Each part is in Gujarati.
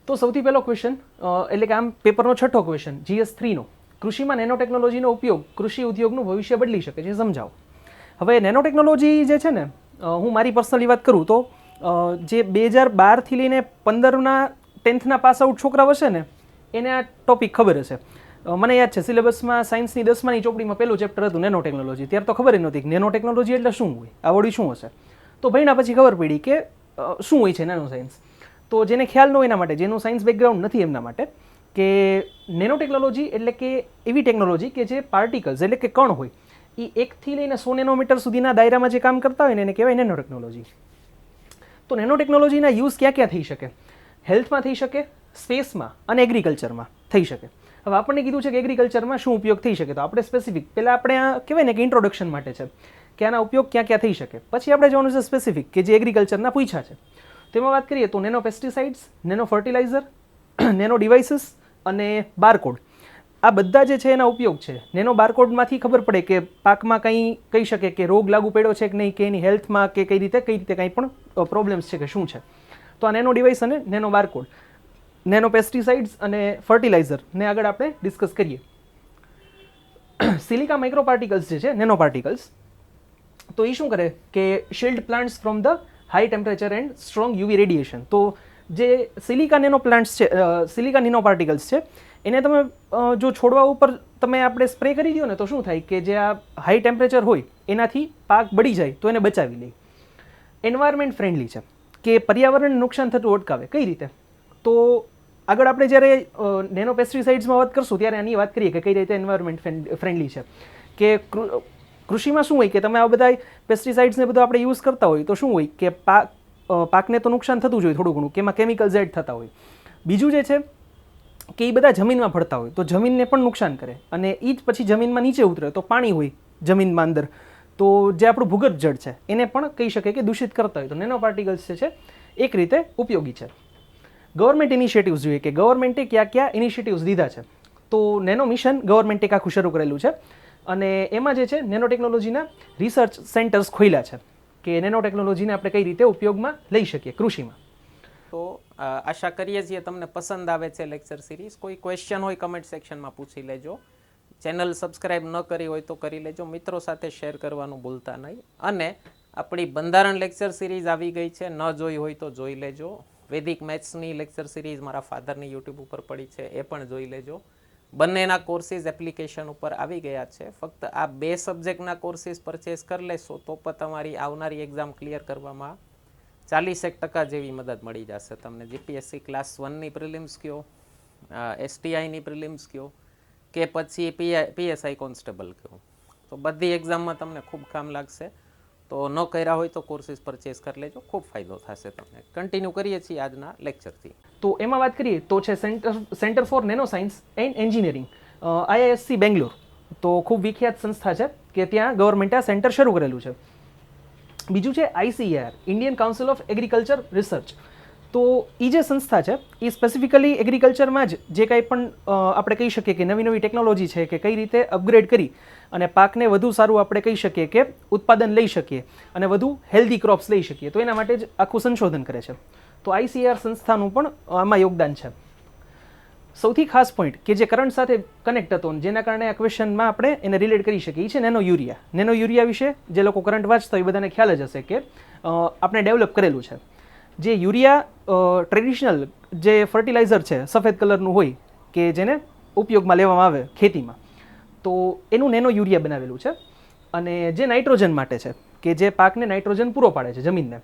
તો સૌથી પહેલો ક્વેશ્ચન એટલે કે આમ પેપરનો છઠ્ઠો ક્વેશ્ચન GS3 નો, કૃષિમાં નેનો ટેકનોલોજીનો ઉપયોગ કૃષિ ઉદ્યોગનું ભવિષ્ય બદલી શકે છે, સમજાવો. હવે નેનો ટેકનોલોજી જે છે ને, હું મારી પર્સનલી વાત કરું તો જે 2012થી લઈને 15ના 10થના પાસ આઉટ છોકરાઓ હશે ને એને આ ટોપિક ખબર હશે. મને યાદ છે સિલેબસમાં સાયન્સની 10માની ચોપડીમાં પહેલું ચેપ્ટર હતું નેનો ટેકનોલોજી. ત્યારે તો ખબર જ નહોતી કે નેનો ટેકનોલોજી એટલે શું હોય, આવડી શું હશે. તો ભણ્યા પછી ખબર પડી કે શું હોય છે નેનો સાયન્સ. તો જેને ખ્યાલ ન હોય એના માટે, જેનું સાયન્સ બેકગ્રાઉન્ડ નથી એમના માટે, કે નેનો ટેકનોલોજી એટલે કે એવી ટેકનોલોજી કે જે પાર્ટિકલ્સ એટલે કે કણ હોય એ 1થી લઈને 100 નેનોમીટર સુધીના દાયરામાં જે કામ કરતા હોય ને એને કહેવાય નેનો ટેકનોલોજી. તો નેનો ટેકનોલોજીના યુઝ ક્યાં ક્યાં થઈ શકે? હેલ્થમાં થઈ શકે, સ્પેસમાં અને એગ્રીકલ્ચરમાં થઈ શકે. હવે આપણને કીધું છે કે એગ્રીકલ્ચરમાં શું ઉપયોગ થઈ શકે, તો આપણે સ્પેસિફિક પહેલાં આપણે આ કહેવાય ને કે ઇન્ટ્રોડક્શન માટે છે કે આના ઉપયોગ ક્યાં ક્યાં થઈ શકે. પછી આપણે જોવાનું છે સ્પેસિફિક કે જે એગ્રીકલ્ચરના પૂછ્યા છે. તેમાં વાત કરીએ તો nano pesticides, nano fertiliser, nano devices અને બારકોડ, આ બધા જે છે એના ઉપયોગ છે. નેનો બારકોડમાંથી ખબર પડે કે પાકમાં કંઈ કહી શકે કે રોગ લાગુ પડ્યો છે કે નહીં, કે એની હેલ્થમાં કે કઈ રીતે કંઈ પણ પ્રોબ્લેમ્સ છે કે શું છે. તો આ નેનો ડિવાઇસ અને નેનો બારકોડ, નેનો પેસ્ટિસાઇડ્સ અને ફર્ટિલાઇઝરને આગળ આપણે ડિસ્કસ કરીએ. સિલિકા માઇક્રો પાર્ટિકલ્સ જે છે, નેનો પાર્ટિકલ્સ, તો એ શું કરે કે shield plants from the high temperature and strong UV radiation. તો જે સિલિકા નેનો પ્લાન્ટ્સ છે, સિલિકા નેનો પાર્ટિકલ્સ છે, એને તમે જો છોડવા ઉપર તમે આપણે સ્પ્રે કરી દો ને તો શું થાય કે જે આ હાઈ ટેમ્પરેચર હોય એનાથી પાક બળી જાય તો એને બચાવી લે. એન્વાયરમેન્ટ ફ્રેન્ડલી છે કે પર્યાવરણને નુકસાન થતું અટકાવે. કઈ રીતે? તો આગળ આપણે જ્યારે નેનો પેસ્ટિસાઇડ્સમાં વાત કરશું ત્યારે આની વાત કરીએ કે કઈ રીતે એન્વાયરમેન્ટ ફ્રેન્ડલી છે. કે કૃષિમાં શું હોય કે તમે આ બધા પેસ્ટિસાઇડ્સને બધું આપણે યુઝ કરતા હોય તો શું હોય કે પાકને તો નુકસાન થતું જ હોય થોડું ઘણું, કે એમાં કેમિકલ્સ એડ થતા હોય. બીજું જે છે કે એ બધા જમીનમાં ભળતા હોય તો જમીનને પણ નુકસાન કરે, અને એ જ પછી જમીનમાં નીચે ઉતરે તો પાણી હોય જમીનમાં અંદર, તો જે આપણું ભૂગર્ભ જળ છે એને પણ કહી શકે કે દૂષિત કરતા હોય. તો નેનો પાર્ટિકલ્સ જે છે એક રીતે ઉપયોગી છે. ગવર્મેન્ટ ઇનિશિયેટિવ્સ જોઈએ કે ગવર્મેન્ટે ક્યાં ક્યાં ઇનિશિયેટિવ્સ લીધા છે. તો નેનો મિશન ગવર્મેન્ટે એક આખું શરૂ કરેલું છે, અને એમાં જે છે નેનો ટેકનોલોજીના રિસર્ચ સેન્ટર્સ ખોલ્યા છે કે નેનો ટેકનોલોજીને આપણે કઈ રીતે ઉપયોગમાં લઈ શકીએ કૃષિમાં. તો આશા કરીએ છીએ તમને પસંદ આવે છે લેક્ચર સિરીઝ. કોઈ ક્વેશ્ચન હોય કમેન્ટ સેક્શનમાં પૂછી લેજો. ચેનલ સબસ્ક્રાઇબ ન કરી હોય તો કરી લેજો. મિત્રો સાથે શેર કરવાનું ભૂલતા નહીં. અને આપણી બંધારણ લેક્ચર સિરીઝ આવી ગઈ છે, ન જોઈ હોય તો જોઈ લેજો. વૈદિક મેથ્સની લેક્ચર સિરીઝ મારા ફાધરની યુટ્યુબ ઉપર પડી છે, એ પણ જોઈ લેજો. બંનેના કોર્સીસ એપ્લિકેશન ઉપર આવી ગયા છે. ફક્ત આ 2 સબ્જેક્ટના કોર્સીસ પરચેસ કરી લેશો તો પણ તમારી આવનારી એક્ઝામ ક્લિયર કરવામાં 40% જેવી મદદ મળી જશે તમને. જીપીએસસી ક્લાસ 1ની પ્રિલિમ્સ કયો, STIની પ્રિલિમ્સ કયો, કે પછી PSI કોન્સ્ટેબલ કયો, તો બધી એક્ઝામમાં તમને ખૂબ કામ લાગશે. તો ન કર્યા હોય તો કોર્સીસ પરચેસ કરી લેજો, ખૂબ ફાયદો થશે તમને. કન્ટિન્યુ કરીએ છીએ આજના લેક્ચરથી. તો એમાં વાત કરીએ તો છે centre for nano science and engineering, IISc Bangalore. તો ખૂબ વિખ્યાત સંસ્થા છે કે ત્યાં ગવર્મેન્ટે આ સેન્ટર શરૂ કરેલું છે. બીજું છે ICAR, Indian council of agriculture research. તો એ જે સંસ્થા છે એ સ્પેસિફિકલી એગ્રીકલ્ચરમાં જ જે કાંઈ પણ આપણે કહી શકીએ કે નવી નવી ટેકનોલોજી છે કે કઈ રીતે અપગ્રેડ કરી અને પાકને વધુ સારું આપણે કહી શકીએ કે ઉત્પાદન લઈ શકીએ અને વધુ હેલ્ધી ક્રોપ્સ લઈ શકીએ, તો એના માટે જ આખું સંશોધન કરે છે. તો ICAR સંસ્થાનું પણ આમાં યોગદાન છે. સૌથી ખાસ પોઈન્ટ કે જે કરંટ સાથે કનેક્ટ હતો જેના કારણે આ ક્વેશ્ચનમાં આપણે એને રિલેટ કરી શકીએ એ છે નેનો યુરિયા. નેનો યુરિયા વિશે જે લોકો કરંટ વાંચતા હોય એ બધાને ખ્યાલ જ હશે કે આપણે ડેવલપ કરેલું છે. જે યુરિયા ટ્રેડિશનલ જે ફર્ટિલાઇઝર છે સફેદ કલરનું હોય કે જેને ઉપયોગમાં લેવામાં આવે ખેતીમાં, તો એનું નેનો યુરિયા બનાવેલું છે. અને જે નાઇટ્રોજન માટે છે કે જે પાકને નાઇટ્રોજન પૂરો પાડે છે જમીનને.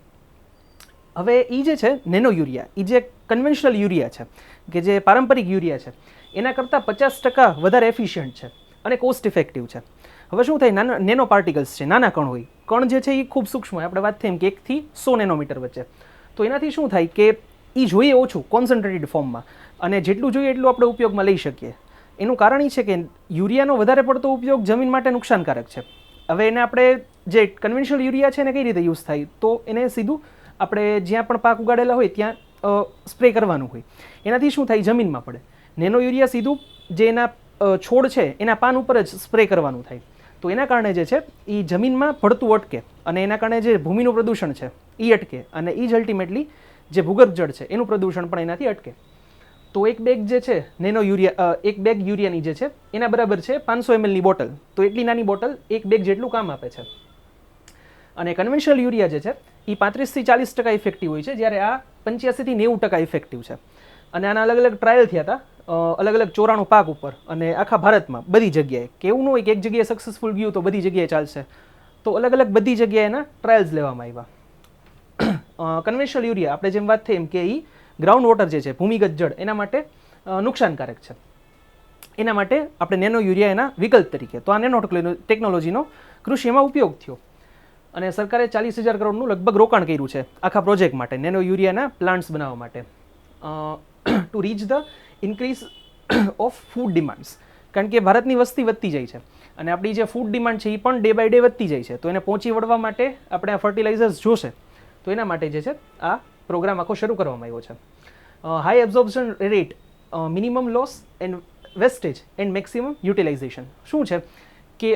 હવે એ જે છે નેનો યુરિયા, એ જે કન્વેન્શનલ યુરિયા છે કે જે પારંપરિક યુરિયા છે એના કરતાં 50% વધારે એફિશિયન્ટ છે અને કોસ્ટ ઇફેક્ટિવ છે. હવે શું થાય, નેનો પાર્ટિકલ્સ છે, નાના કણ હોય. કણ જે છે એ ખૂબ સૂક્ષ્મ હોય, આપણે વાત થઈ એમ કે 1 થી 100 નેનોમીટર વચ્ચે. તો એનાથી શું થાય કે એ જોઈએ ઓછું કોન્સન્ટ્રેટેડ ફોર્મમાં, અને જેટલું જોઈએ એટલું આપણે ઉપયોગમાં લઈ શકીએ. એનું કારણ એ છે કે યુરિયાનો વધારે પડતો ઉપયોગ જમીન માટે નુકસાનકારક છે. હવે એને આપણે જે કન્વેન્શનલ યુરિયા છે એને કઈ રીતે યુઝ થાય, તો એને સીધું આપણે જ્યાં પણ પાક ઉગાડેલા હોય ત્યાં સ્પ્રે કરવાનું હોય. એનાથી શું થાય, જમીનમાં પડે. નેનો યુરિયા સીધું જે એના છોડ છે એના પાન ઉપર જ સ્પ્રે કરવાનું થાય. તો એના કારણે જે છે એ જમીનમાં પડતું અટકે અને એના કારણે જે ભૂમિનું પ્રદૂષણ છે એ અટકે, અને એ જ અલ્ટિમેટલી જે ભૂગર્ભ જળ છે એનું પ્રદૂષણ પણ એનાથી અટકે. તો એક બેગ જે છે એક બેગ યુરિયાની જે છે એના બરાબર છે 500 ml ની બોટલ. તો એટલી નાની બોટલ એક બેગ જેટલું કામ આપે છે. અને કન્વેન્શનલ યુરિયા જે છે એ 35 થી 40% ઇફેક્ટિવ હોય છે, જ્યારે આ 85 થી 90% ઇફેક્ટિવ છે. અને આના અલગ અલગ ટ્રાયલ થયા હતા અલગ અલગ 94 પાક ઉપર, અને આખા ભારતમાં બધી જગ્યાએ, કે એવું ન હોય કે એક જગ્યાએ સક્સેસફુલ ગયું તો બધી જગ્યાએ ચાલશે. તો અલગ અલગ બધી જગ્યાએ એના ટ્રાયલ્સ લેવામાં આવ્યા. કન્વેન્શનલ યુરિયા આપણે જેમ વાત થઈ એમ કે એ ગ્રાઉન્ડ વોટર જે છે, ભૂમિગત જળ, એના માટે નુકસાનકારક છે. એના માટે આપણે નેનો યુરિયા એના વિકલ્પ તરીકે, તો આ નેનો ટેકનોલોજીનો કૃષિમાં ઉપયોગ થયો. અને સરકારે 40,000 કરોડનું લગભગ રોકાણ કર્યું છે આખા પ્રોજેક્ટ માટે, નેનો યુરિયાના પ્લાન્ટ્સ બનાવવા માટે, to reach the increase of food demands. કારણ કે ભારતની વસ્તી વધતી જાય છે અને આપણી જે ફૂડ ડિમાન્ડ છે એ પણ ડે બાય ડે વધતી જાય છે. તો એને પહોંચી વળવા માટે આપણે આ ફર્ટિલાઇઝર્સ જોશે. તો એના માટે જે છે આ પ્રોગ્રામ આખો શરૂ કરવામાં આવ્યો છે. High absorption rate, minimum loss and wastage and maximum utilisation. શું છે કે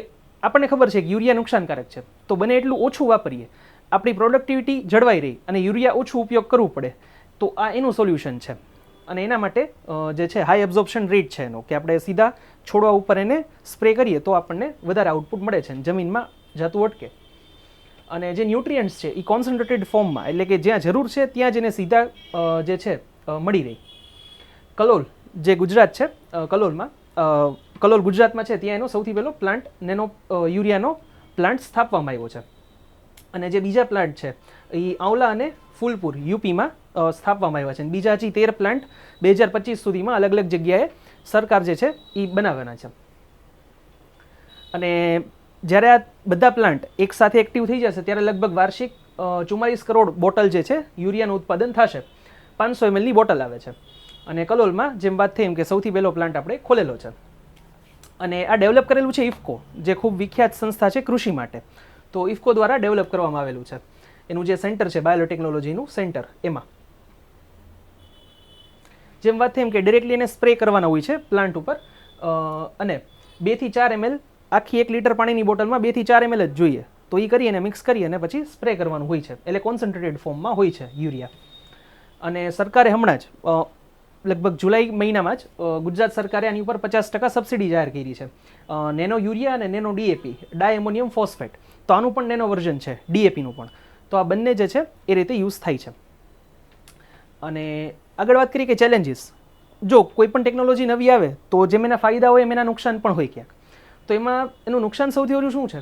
આપણને ખબર છે કે યુરિયા નુકસાનકારક છે, તો બને એટલું ઓછું વાપરીએ, આપણી પ્રોડક્ટિવિટી જળવાઈ રહી અને યુરિયા ઓછું ઉપયોગ કરવું પડે. તો આ એનું સોલ્યુશન છે. અને એના માટે જે છે હાઈ એબ્ઝોર્પ્શન રેટ છે એનો, કે આપણે સીધા છોડવા ઉપર એને સ્પ્રે કરીએ તો આપણને વધારે આઉટપુટ મળે છે, જમીનમાં જતું અટકે. અને જે ન્યુટ્રિયન્ટ્સ છે એ કોન્સન્ટ્રેટેડ ફોર્મમાં, એટલે કે જ્યાં જરૂર છે ત્યાં જ એને સીધા જે છે મળી રહી. કલોલ જે ગુજરાત છે, કલોલ ગુજરાતમાં છે, ત્યાં એનો સૌથી પહેલો પ્લાન્ટ નેનો યુરિયાનો પ્લાન્ટ સ્થાપવામાં આવ્યો છે. અને જે બીજા પ્લાન્ટ છે એ આંવલા અને ફૂલપુર યુપીમાં સ્થાપવામાં આવ્યા છે. અને બીજા હજી 13 પ્લાન્ટ 2025 સુધીમાં અલગ અલગ જગ્યાએ સરકાર જે છે એ બનાવવાના છે. અને જ્યારે આ બધા પ્લાન્ટ એક સાથે એક્ટિવ થઈ જશે ત્યારે લગભગ વાર્ષિક 44 કરોડ બોટલ જે છે યુરિયાનું ઉત્પાદન થશે. 500 ml ની બોટલ આવે છે. અને કલોલમાં જેમ વાત થઈ એમ કે સૌથી પહેલો પ્લાન્ટ આપણે ખોલેલો છે. અને આ ડેવલપ કરેલું છે ઇફકો, જે ખૂબ વિખ્યાત સંસ્થા છે કૃષિ માટે. તો ઇફકો દ્વારા ડેવલપ કરવામાં આવેલું છે. એનું જે સેન્ટર છે બાયોટેકનોલોજીનું સેન્ટર, એમાં જેમ વાત થઈ એમ કે ડિરેક્ટલી એને સ્પ્રે કરવાના હોય છે પ્લાન્ટ ઉપર. અને 2 થી 4 ml આખી 1 લીટર પાણીની બોટલમાં 2 થી 4 ml જ જોઈએ. તો એ કરી અને મિક્સ કરી અને પછી સ્પ્રે કરવાનું હોય છે. એટલે કોન્સન્ટ્રેટેડ ફોર્મમાં હોય છે યુરિયા. અને સરકારે હમણાં જ લગભગ જુલાઈ મહિનામાં જ ગુજરાત સરકારે આની ઉપર 50% સબસિડી જાહેર કરી છે. નેનો યુરિયા અને નેનો ડીએપી, ડાયએમોનિયમ ફોસ્ફેટ. તો આનું પણ નેનો વર્ઝન છે, ડીએપીનું પણ. તો આ બંને જે છે એ રીતે યુઝ થાય છે. અને આગળ વાત કરીએ કે ચેલેન્જીસ. જો કોઈ પણ ટેકનોલોજી નવી આવે તો જેમ એના ફાયદા હોય એમ એના નુકસાન પણ હોય ક્યાંક. તો એમાં એનું નુકસાન સૌથી વધુ શું છે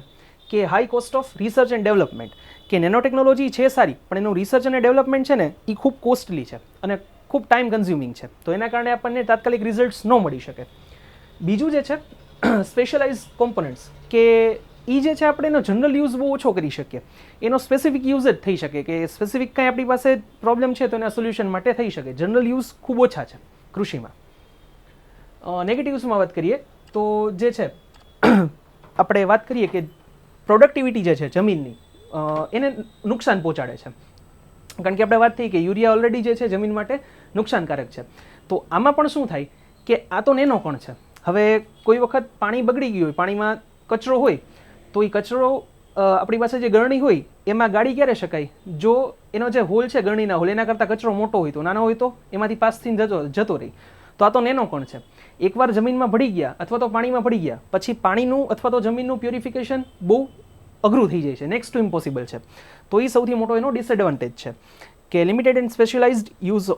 કે high cost of research and development. કે નેનો ટેકનોલોજી છે સારી, પણ એનું રિસર્ચ અને ડેવલપમેન્ટ છે ને એ ખૂબ કોસ્ટલી છે અને ખૂબ ટાઈમ કન્ઝ્યુમિંગ છે. તો એના કારણે આપણને તાત્કાલિક રિઝલ્ટ્સ ન મળી શકે. બીજું જે છે સ્પેશિયલાઇઝ કોમ્પોનન્ટ્સ, કે એ જે છે આપણે એનો જનરલ યુઝ બહુ ઓછો કરી શકીએ. એનો સ્પેસિફિક યુઝ જ થઈ શકે, કે સ્પેસિફિક કાંઈ આપણી પાસે પ્રોબ્લેમ છે તો એના સોલ્યુશન માટે થઈ શકે. જનરલ યુઝ ખૂબ ઓછા છે કૃષિમાં. નેગેટિવ્સમાં વાત કરીએ તો જે છે આપણે વાત કરીએ કે પ્રોડક્ટિવિટી જે છે જમીનની એને નુકસાન પહોંચાડે છે. કારણ કે આપણે વાત થઈ કે યુરિયા ઓલરેડી જે છે જમીન માટે નુકસાનકારક છે. તો આમાં પણ શું થાય કે આ તો નેનો કણ છે. હવે કોઈ વખત પાણી બગડી ગયું હોય, પાણીમાં કચરો હોય, તો એ કચરો આપણી પાસે જે ગરણી હોય એમાં ગાડી ક્યારે શકાય? જો એનો જે હોલ છે ગરણીના હોલ એના કરતાં કચરો મોટો હોય, તો નાનો હોય તો એમાંથી પાસ થઈને જતો રહી. તો આ તો નેનો કણ છે. એકવાર જમીનમાં ભળી ગયા અથવા તો પાણીમાં ભળી ગયા પછી પાણીનું અથવા તો જમીનનું પ્યોરિફિકેશન બહુ અઘરું થઈ જાય છે, નેક્સ્ટ ટુ ઇમ્પોસિબલ છે. તો એ સૌથી મોટો એનો ડિસએડવાન્ટેજ છે કે લિમિટેડ એન્ડ સ્પેશિયલાઇઝ્ડ યુઝ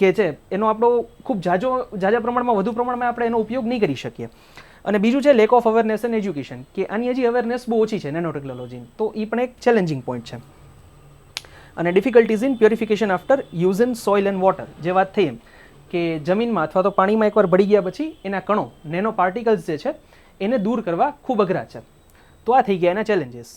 કે છે એનો આપણો ખૂબ ઝાઝા પ્રમાણમાં વધુ પ્રમાણમાં આપણે એનો ઉપયોગ નહીં કરી શકીએ. અને બીજું છે lack of awareness and education, કે આની હજી અવેરનેસ બહુ ઓછી છે નેનો ટેકનોલોજીની. તો એ પણ એક ચેલેન્જિંગ પોઈન્ટ છે. અને difficulties in purification after use in soil and water, જે વાત થઈ એમ કે જમીનમાં અથવા તો પાણીમાં એકવાર ભળી ગયા પછી એના કણો, નેનો પાર્ટિકલ્સ જે છે એને દૂર કરવા ખૂબ અઘરા છે. તો આ થઈ ગયા એના ચેલેન્જીસ.